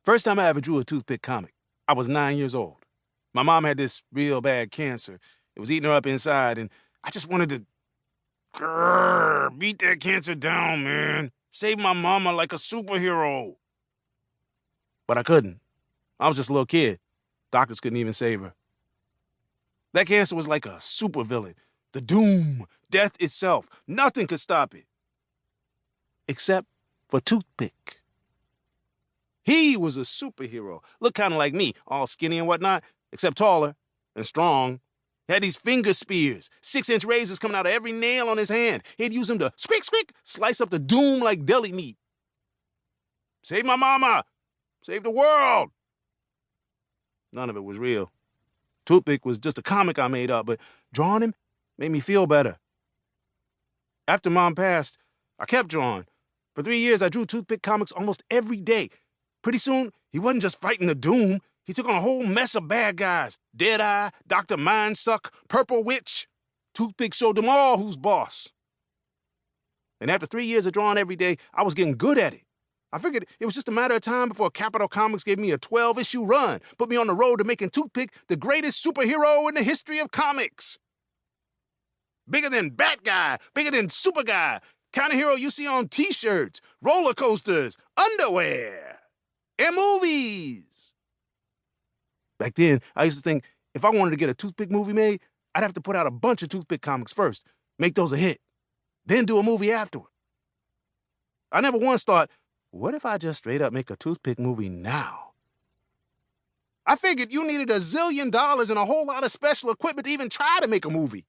First time I ever drew a Toothpick comic, I was 9 years old. My mom had this real bad cancer. It was eating her up inside, and I just wanted to beat that cancer down, man. Save my mama like a superhero. But I couldn't. I was just a little kid. Doctors couldn't even save her. That cancer was like a supervillain. The doom, death itself. Nothing could stop it. Except for Toothpick. He was a superhero. Looked kind of like me, all skinny and whatnot, except taller and strong. Had these finger spears, 6-inch razors coming out of every nail on his hand. He'd use them to squick, slice up the doom like deli meat. Save my mama! Save the world! None of it was real. Toothpick was just a comic I made up, but drawing him made me feel better. After Mom passed, I kept drawing. For 3 years, I drew Toothpick comics almost every day. Pretty soon, he wasn't just fighting the doom. He took on a whole mess of bad guys. Deadeye, Dr. Mindsuck, Purple Witch. Toothpick showed them all who's boss. And after 3 years of drawing every day, I was getting good at it. I figured it was just a matter of time before Capitol Comics gave me a 12-issue run, put me on the road to making Toothpick the greatest superhero in the history of comics. Bigger than Bat Guy, bigger than Super Guy, kind of hero you see on T-shirts, roller coasters, underwear, and movies. Back then, I used to think if I wanted to get a Toothpick movie made, I'd have to put out a bunch of Toothpick comics first, make those a hit, then do a movie afterward. I never once thought, what if I just straight up make a Toothpick movie now? I figured you needed $1 zillion and a whole lot of special equipment to even try to make a movie.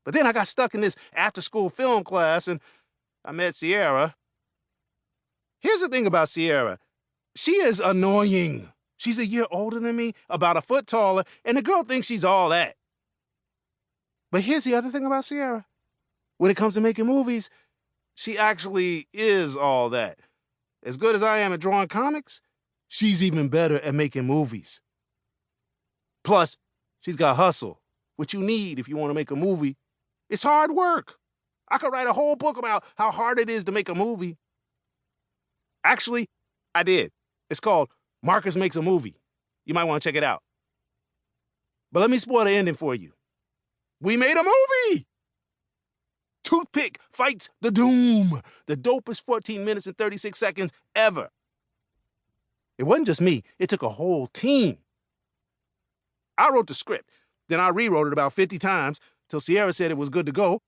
But then I got stuck in this after-school film class and I met Sierra. Here's the thing about Sierra. She is annoying. She's a year older than me, about a foot taller, and the girl thinks she's all that. But here's the other thing about Sierra. When it comes to making movies, she actually is all that. As good as I am at drawing comics, she's even better at making movies. Plus, she's got hustle, which you need if you want to make a movie. It's hard work. I could write a whole book about how hard it is to make a movie. Actually, I did. It's called Marcus Makes a Movie. You might want to check it out. But let me spoil the ending for you. We made a movie! Toothpick fights the doom. The dopest 14 minutes and 36 seconds ever. It wasn't just me. It took a whole team. I wrote the script. Then I rewrote it about 50 times till Sierra said it was good to go.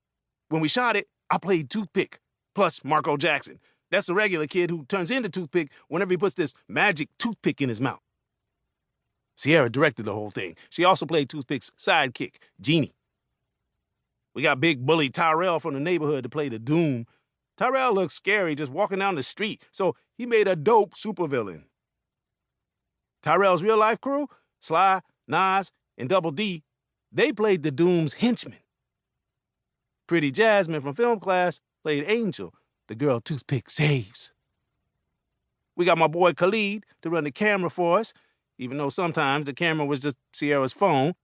When we shot it, I played Toothpick, plus Marco Jackson. That's the regular kid who turns into Toothpick whenever he puts this magic toothpick in his mouth. Sierra directed the whole thing. She also played Toothpick's sidekick, Jeannie. We got big bully Tyrell from the neighborhood to play the Doom. Tyrell looks scary just walking down the street, so he made a dope supervillain. Tyrell's real-life crew, Sly, Nas, and Double D, they played the Doom's henchmen. Pretty Jasmine from film class played Angel, the girl Toothpick saves. We got my boy Khalid to run the camera for us, even though sometimes the camera was just Sierra's phone.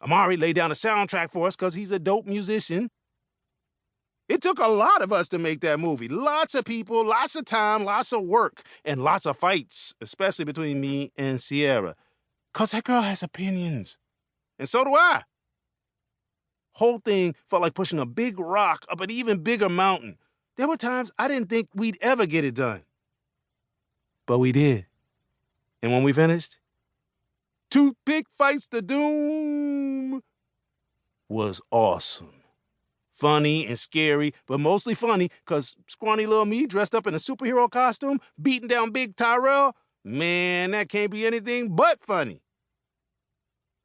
Amari laid down a soundtrack for us because he's a dope musician. It took a lot of us to make that movie. Lots of people, lots of time, lots of work, and lots of fights, especially between me and Sierra. Because that girl has opinions. And so do I. Whole thing felt like pushing a big rock up an even bigger mountain. There were times I didn't think we'd ever get it done. But we did. And when we finished, Toothpick Fights the Doom was awesome. Funny and scary, but mostly funny, because scrawny little me dressed up in a superhero costume, beating down Big Tyrell, man, that can't be anything but funny.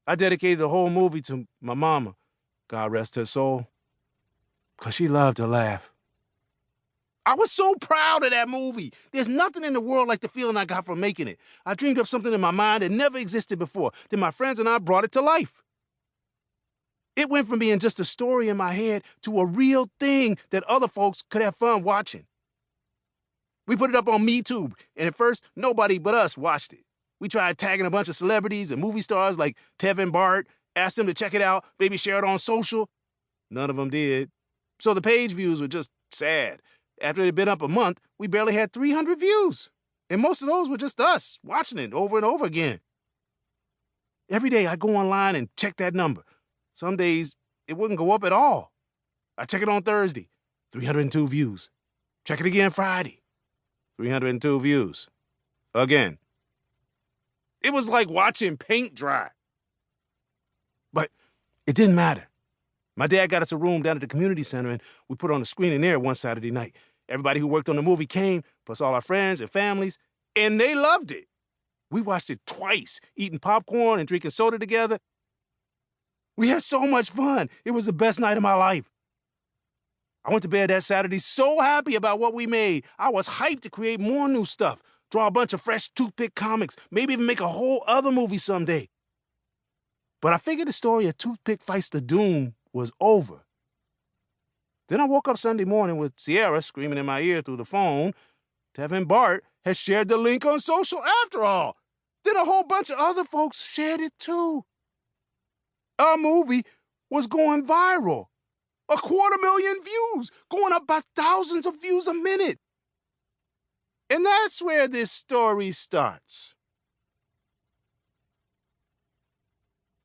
I dedicated the whole movie to my mama, God rest her soul, because she loved to laugh. I was so proud of that movie. There's nothing in the world like the feeling I got from making it. I dreamed up something in my mind that never existed before. Then my friends and I brought it to life. It went from being just a story in my head to a real thing that other folks could have fun watching. We put it up on MeTube, and at first, nobody but us watched it. We tried tagging a bunch of celebrities and movie stars like Tevin Bart, asked them to check it out, maybe share it on social. None of them did. So the page views were just sad. After it had been up a month, we barely had 300 views. And most of those were just us watching it over and over again. Every day I'd go online and check that number. Some days it wouldn't go up at all. I check it on Thursday, 302 views. Check it again Friday, 302 views. Again. It was like watching paint dry. But it didn't matter. My dad got us a room down at the community center, and we put on a screening there one Saturday night. Everybody who worked on the movie came, plus all our friends and families, and they loved it. We watched it twice, eating popcorn and drinking soda together. We had so much fun. It was the best night of my life. I went to bed that Saturday so happy about what we made. I was hyped to create more new stuff, draw a bunch of fresh Toothpick comics, maybe even make a whole other movie someday. But I figured the story of Toothpick Fights the Doom was over. Then I woke up Sunday morning with Sierra screaming in my ear through the phone. Kevin Hart has shared the link on social after all. Then a whole bunch of other folks shared it too. Our movie was going viral. 250,000 views, going up by thousands of views a minute. And that's where this story starts.